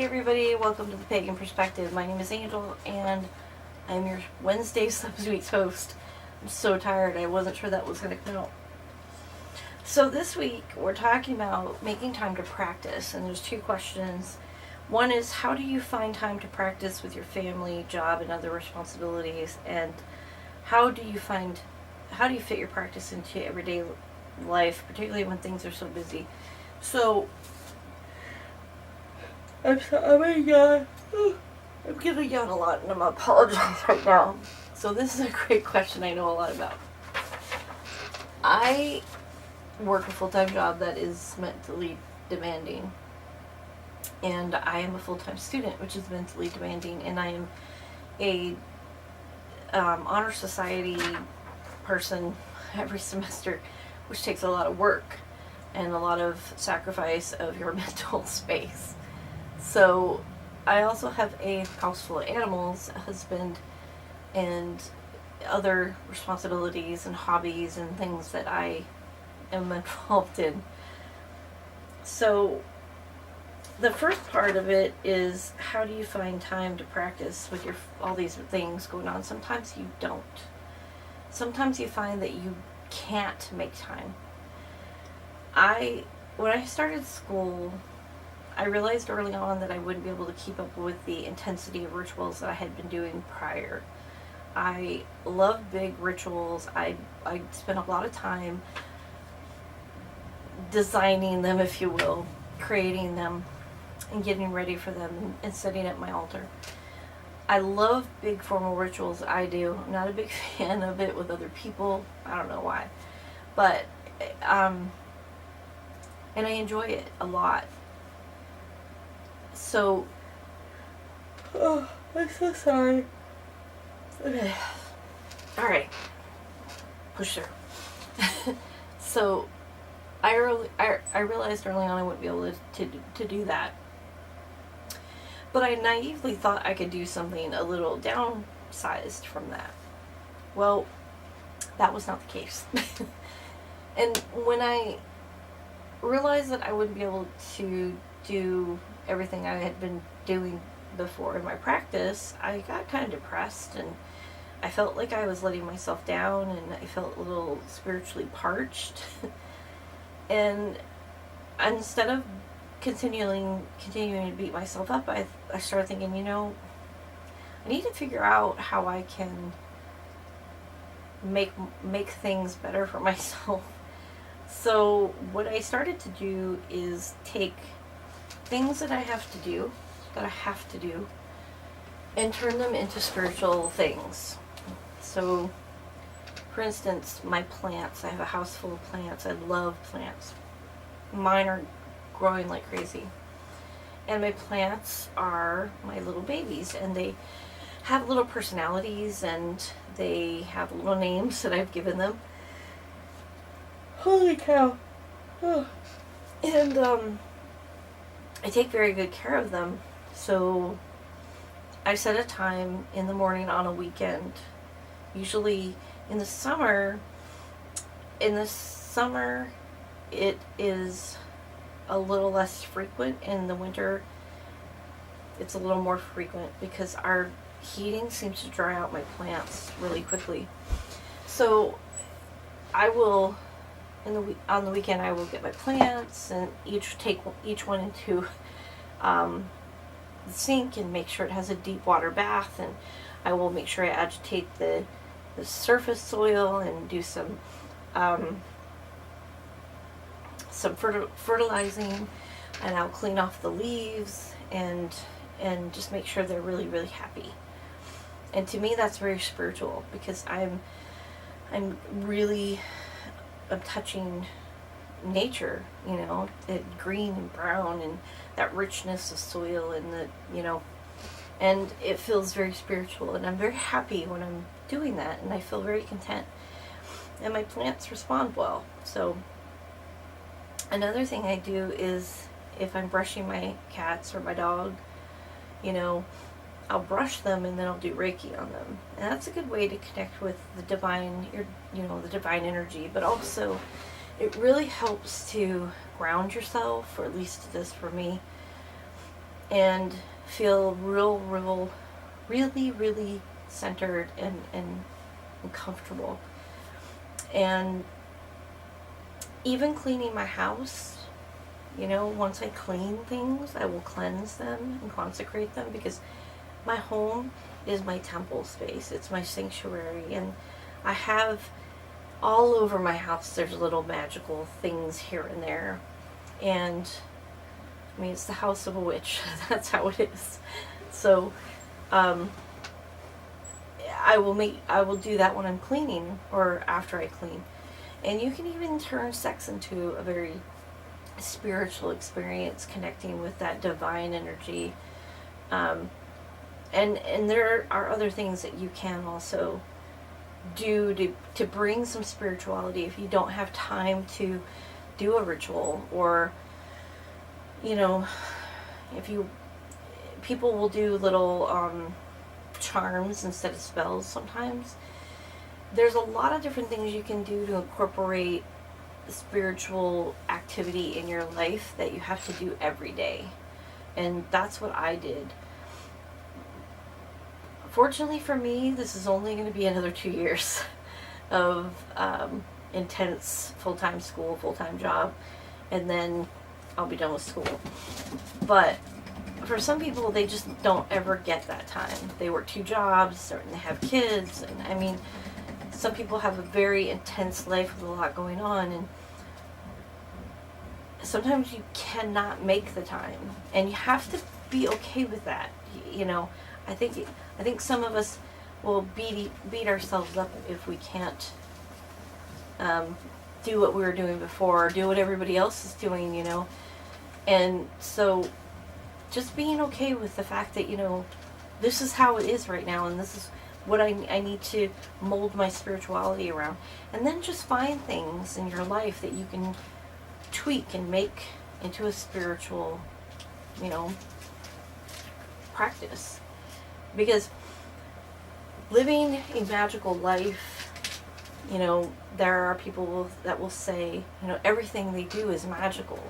everybody, welcome to the Pagan Perspective. My name is Angel and I'm your Wednesday Week's host. I'm so tired, I wasn't sure that was going to come out. So this week we're talking about making time to practice, and there's two questions. One is, how do you find time to practice with your family, job, and other responsibilities? And how do you fit your practice into everyday life, particularly when things are so busy? So I'm gonna yawn a lot, and I'm gonna apologize right now. So this is a great question I know a lot about. I work a full-time job that is mentally demanding, and I am a full-time student, which is mentally demanding, and I am a honor society person every semester, which takes a lot of work and a lot of sacrifice of your mental space. So I also have a house full of animals, a husband, and other responsibilities and hobbies and things that I am involved in. So the first part of it is, how do you find time to practice with all these things going on? Sometimes you don't. Sometimes you find that you can't make time. When I started school, I realized early on that I wouldn't be able to keep up with the intensity of rituals that I had been doing prior. I love big rituals. I spent a lot of time designing them, if you will, creating them and getting ready for them and setting up my altar. I love big formal rituals. I do. I'm not a big fan of it with other people. I don't know why. But, and I enjoy it a lot. So, oh, I'm so sorry. Okay. Alright. Push through. So, I realized early on I wouldn't be able to do that. But I naively thought I could do something a little downsized from that. Well, that was not the case. And when I realized that I wouldn't be able to do everything I had been doing before in my practice, I got kind of depressed, and I felt like I was letting myself down, and I felt a little spiritually parched. And instead of continuing to beat myself up, I started thinking, I need to figure out how I can make things better for myself. So what I started to do is take things that I have to do, and turn them into spiritual things. So, for instance, my plants. I have a house full of plants. I love plants. Mine are growing like crazy. And my plants are my little babies, and they have little personalities, and they have little names that I've given them. Holy cow. Oh. And I take very good care of them. So I set a time in the morning on a weekend. Usually in the summer it is a little less frequent. In the winter it's a little more frequent because our heating seems to dry out my plants really quickly. So I will, on the weekend, I will get my plants and take each one into the sink and make sure it has a deep water bath, and I will make sure I agitate the surface soil and do some fertilizing, and I'll clean off the leaves and just make sure they're really, really happy. And to me, that's very spiritual, because I'm touching nature, it green and brown, and that richness of soil, and and it feels very spiritual, and I'm very happy when I'm doing that, and I feel very content, and my plants respond well. So another thing I do is, if I'm brushing my cats or my dog, I'll brush them, and then I'll do Reiki on them. And that's a good way to connect with the divine, the divine energy, but also it really helps to ground yourself, or at least it does for me. and feel really centered and comfortable. And even cleaning my house, once I clean things, I will cleanse them and consecrate them, because my home is my temple space. It's my sanctuary. And I have all over my house, there's little magical things here and there. And I mean, it's the house of a witch. That's how it is. So, I will do that when I'm cleaning or after I clean. And you can even turn sex into a very spiritual experience, connecting with that divine energy. And there are other things that you can also do to bring some spirituality if you don't have time to do a ritual, or people will do little charms instead of spells sometimes. There's a lot of different things you can do to incorporate spiritual activity in your life that you have to do every day. And that's what I did. Fortunately for me, this is only going to be another 2 years of intense full-time school, full-time job, and then I'll be done with school. But for some people, they just don't ever get that time. They work 2 jobs, or they have kids, and I mean, some people have a very intense life with a lot going on, and sometimes you cannot make the time, and you have to be okay with that. I think some of us will beat ourselves up if we can't do what we were doing before, or do what everybody else is doing, And so just being okay with the fact that, this is how it is right now, and this is what I need to mold my spirituality around. And then just find things in your life that you can tweak and make into a spiritual, practice. Because living a magical life, there are people that will say, everything they do is magical.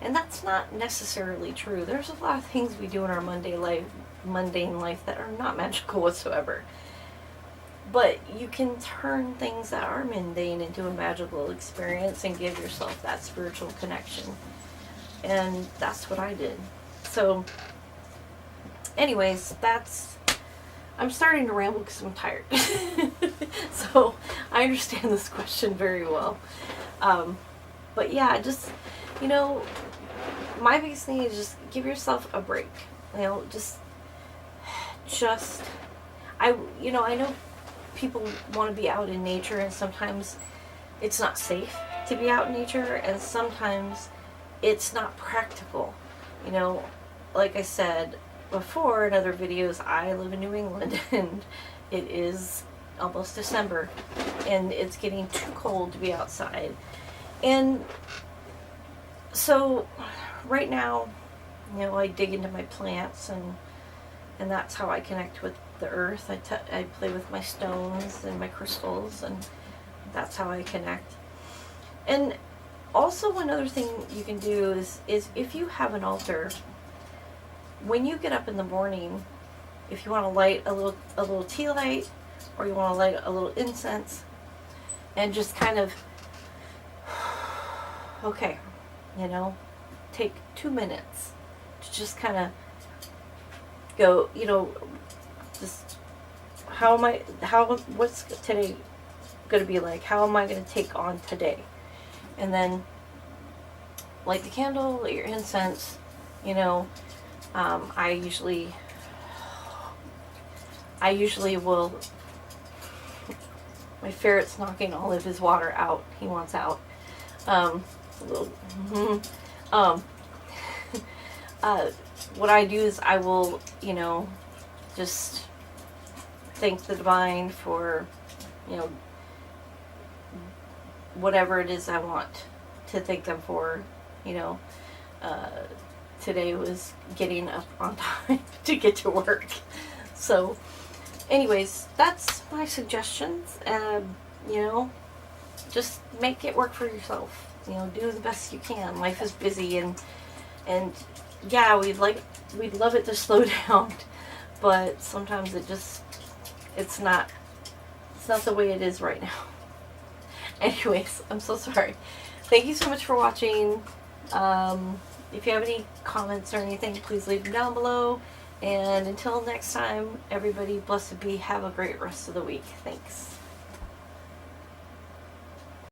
And that's not necessarily true. There's a lot of things we do in our mundane life that are not magical whatsoever. But you can turn things that are mundane into a magical experience and give yourself that spiritual connection. And that's what I did. So, anyways, I'm starting to ramble because I'm tired. So, I understand this question very well. But yeah, just, my biggest thing is just give yourself a break. I know people want to be out in nature, and sometimes it's not safe to be out in nature, and sometimes it's not practical. Like I said before in other videos, I live in New England, and it is almost December, and it's getting too cold to be outside. And so right now, I dig into my plants, and that's how I connect with the earth. I play with my stones and my crystals, and that's how I connect. And also another thing you can do is if you have an altar, when you get up in the morning, if you want to light a little tea light, or you want to light a little incense, and just kind of, take 2 minutes to just kind of go, just what's today going to be like? How am I going to take on today? And then light the candle, light your incense. I usually will. My ferret's knocking all of his water out. He wants out. What I do is I will, just thank the divine for, whatever it is I want to thank them for. Today was getting up on time to get to work. So, anyways, that's my suggestions. Just make it work for yourself. Do the best you can. Life is busy, and yeah, we'd like we'd love it to slow down, but sometimes it's not the way it is right now. Anyways, I'm so sorry. Thank you so much for watching. If you have any comments or anything, please leave them down below. And until next time, everybody, blessed be. Have a great rest of the week. Thanks.